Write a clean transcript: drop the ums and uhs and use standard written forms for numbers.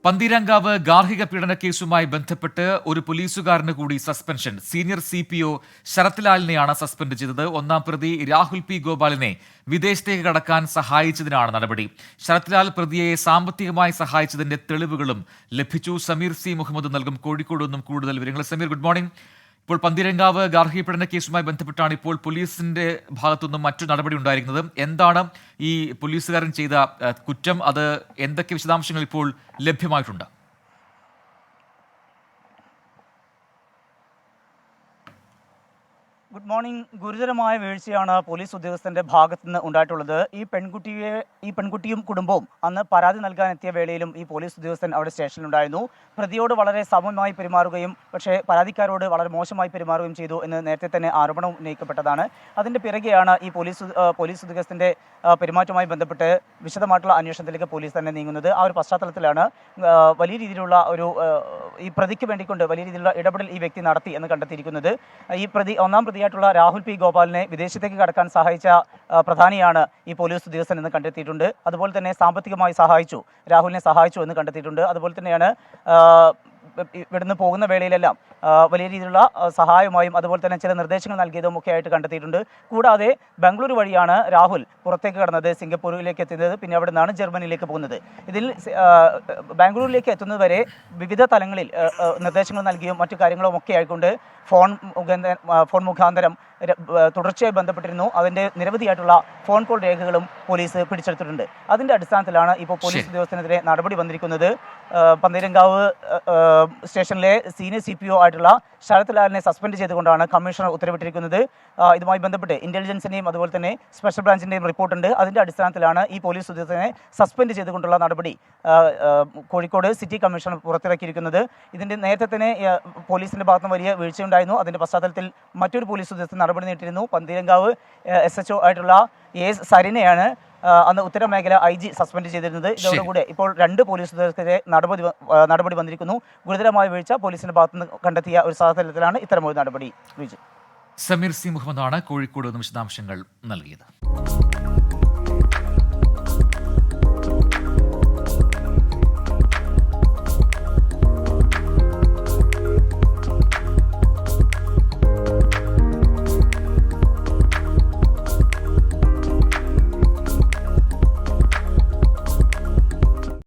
പന്തീരങ്കാവ് ഗാർഹിക പീഡന കേസുമായി ബന്ധപ്പെട്ട് ഒരു പോലീസുകാരന് കൂടി സസ്പെൻഷൻ. സീനിയർ CPO ശരത്ലാലിനെയാണ് സസ്പെൻഡ് ചെയ്തത്. ഒന്നാം പ്രതി രാഹുൽ P. ഗോപാലിനെ വിദേശത്തേക്ക് കടക്കാൻ സഹായിച്ചതിനാണ് നടപടി. ശരത്ലാൽ പ്രതിയെ സാമ്പത്തികമായി സഹായിച്ചതിന്റെ തെളിവുകളും ലഭിച്ചു. സമീർ C. മുഹമ്മദ് നൽകും കോഴിക്കോട് നിന്നും കൂടുതൽ വിവരങ്ങൾ. Sameer, good morning. ഇപ്പോൾ പന്തീരങ്കാവ് ഗാർഹിക പീഡന കേസുമായി ബന്ധപ്പെട്ടാണ് ഇപ്പോൾ പോലീസിന്റെ ഭാഗത്തുനിന്നും മറ്റു നടപടി ഉണ്ടായിരിക്കുന്നത്. എന്താണ് ഈ പോലീസുകാരൻ ചെയ്ത കുറ്റം? അത് എന്തൊക്കെ വിശദാംശങ്ങൾ ഇപ്പോൾ ലഭ്യമായിട്ടുണ്ട്? Good morning. ഗുരുതരമായ വീഴ്ചയാണ് പോലീസ് ഉദ്യോഗസ്ഥന്റെ ഭാഗത്തു നിന്ന് ഉണ്ടായിട്ടുള്ളത്. ഈ പെൺകുട്ടിയും കുടുംബവും അന്ന് പരാതി നൽകാനെത്തിയ വേളയിലും ഈ പോലീസ് ഉദ്യോഗസ്ഥൻ അവിടെ സ്റ്റേഷനിലുണ്ടായിരുന്നു. പ്രതിയോട് വളരെ സമമായി പെരുമാറുകയും പക്ഷേ പരാതിക്കാരോട് വളരെ മോശമായി പെരുമാറുകയും ചെയ്തു എന്ന് നേരത്തെ തന്നെ ആരോപണം ഉന്നയിക്കപ്പെട്ടതാണ്. അതിന്റെ പിറകെയാണ് ഈ പോലീസ് ഉദ്യോഗസ്ഥന്റെ പെരുമാറ്റവുമായി ബന്ധപ്പെട്ട് വിശദമായിട്ടുള്ള അന്വേഷണത്തിലേക്ക് പോലീസ് തന്നെ നീങ്ങുന്നത്. ആ ഒരു പശ്ചാത്തലത്തിലാണ് വലിയ രീതിയിലുള്ള ഈ പ്രതിക്ക് വേണ്ടിക്കൊണ്ട് വലിയ രീതിയിലുള്ള ഇടപെടൽ ഈ വ്യക്തി നടത്തി എന്ന് കണ്ടെത്തിയിരിക്കുന്നത്. ഒന്നാം പ്രതിയായിട്ടുള്ള രാഹുൽ P. ഗോപാലിനെ വിദേശത്തേക്ക് കടക്കാൻ സഹായിച്ച പ്രധാനിയാണ് ഈ പോലീസ് ഉദ്യോഗസ്ഥൻ എന്ന് കണ്ടെത്തിയിട്ടുണ്ട്. അതുപോലെ തന്നെ സാമ്പത്തികമായി രാഹുലിനെ സഹായിച്ചു എന്ന് കണ്ടെത്തിയിട്ടുണ്ട്. അതുപോലെ തന്നെയാണ് ഇവിടുന്ന് പോകുന്ന വേളയിലെല്ലാം വലിയ രീതിയിലുള്ള സഹായമായും അതുപോലെ തന്നെ ചില നിർദ്ദേശങ്ങൾ നൽകിയതും ഒക്കെ ആയിട്ട് കണ്ടെത്തിയിട്ടുണ്ട്. കൂടാതെ ബംഗളൂരു വഴിയാണ് രാഹുൽ പുറത്തേക്ക് കടന്നത്, സിംഗപ്പൂരിലേക്ക് എത്തുന്നത്, പിന്നെ അവിടെ നിന്നാണ് ജർമ്മനിയിലേക്ക് പോകുന്നത്. ഇതിൽ ബാംഗ്ലൂരിലേക്ക് എത്തുന്നത് വരെ വിവിധ തലങ്ങളിൽ നിർദ്ദേശങ്ങൾ നൽകിയും മറ്റു കാര്യങ്ങളും ഒക്കെ ആയിക്കൊണ്ട് ഫോൺ മുഖാന്തരം തുടർച്ചയായി ബന്ധപ്പെട്ടിരുന്നു. അതിൻ്റെ നിരവധിയായിട്ടുള്ള ഫോൺ കോൾ രേഖകളും പോലീസ് പിടിച്ചെടുത്തിട്ടുണ്ട്. അതിൻ്റെ അടിസ്ഥാനത്തിലാണ് ഇപ്പോൾ പോലീസ് ഉദ്യോഗസ്ഥനെതിരെ നടപടി വന്നിരിക്കുന്നത്. പന്തീരങ്കാവ് സ്റ്റേഷനിലെ സീനിയർ CPO ആയിട്ടുള്ള ശരത്ലാലിനെ സസ്പെൻഡ് ചെയ്തുകൊണ്ടാണ് കമ്മീഷണർ ഉത്തരവിട്ടിരിക്കുന്നത്. ഇതുമായി ബന്ധപ്പെട്ട് ഇന്റലിജൻസിന്റെയും അതുപോലെ തന്നെ സ്പെഷ്യൽ ബ്രാഞ്ചിന്റെയും റിപ്പോർട്ടുണ്ട്. അതിന്റെ അടിസ്ഥാനത്തിലാണ് ഈ പോലീസ് ഉദ്യോഗസ്ഥനെ സസ്പെൻഡ് ചെയ്തുകൊണ്ടുള്ള നടപടി കോഴിക്കോട് സിറ്റി കമ്മീഷണർ പുറത്തിറക്കിയിരിക്കുന്നത്. ഇതിന്റെ നേരത്തെ തന്നെ പോലീസിന്റെ ഭാഗത്തുനിന്ന് വലിയ വീഴ്ചയുണ്ടായിരുന്നു. അതിന്റെ പശ്ചാത്തലത്തിൽ മറ്റൊരു പോലീസ് ഉദ്യോഗസ്ഥൻ നടപടി നേരിട്ടിരുന്നു. പന്തീരങ്കാവ് SHO ആയിട്ടുള്ള AS സരിനെയാണ് അന്ന് ഉത്തരമേഖല IG സസ്പെൻഡ് ചെയ്തിരുന്നത്. ഇതോടുകൂടെ ഇപ്പോൾ 2 പോലീസ് ഉദ്യോഗസ്ഥരെ നടപടി വന്നിരിക്കുന്നു. ഗുരുതരമായ വീഴ്ച പോലീസിന്റെ ഭാഗത്തുനിന്ന് കണ്ടെത്തിയ ഒരു സാഹചര്യത്തിലാണ് ഇത്തരമൊരു നടപടി. സമീർ C. മുഹമ്മദാണ് കോഴിക്കോട് നിന്ന് വിശദാംശങ്ങൾ നൽകിയത്.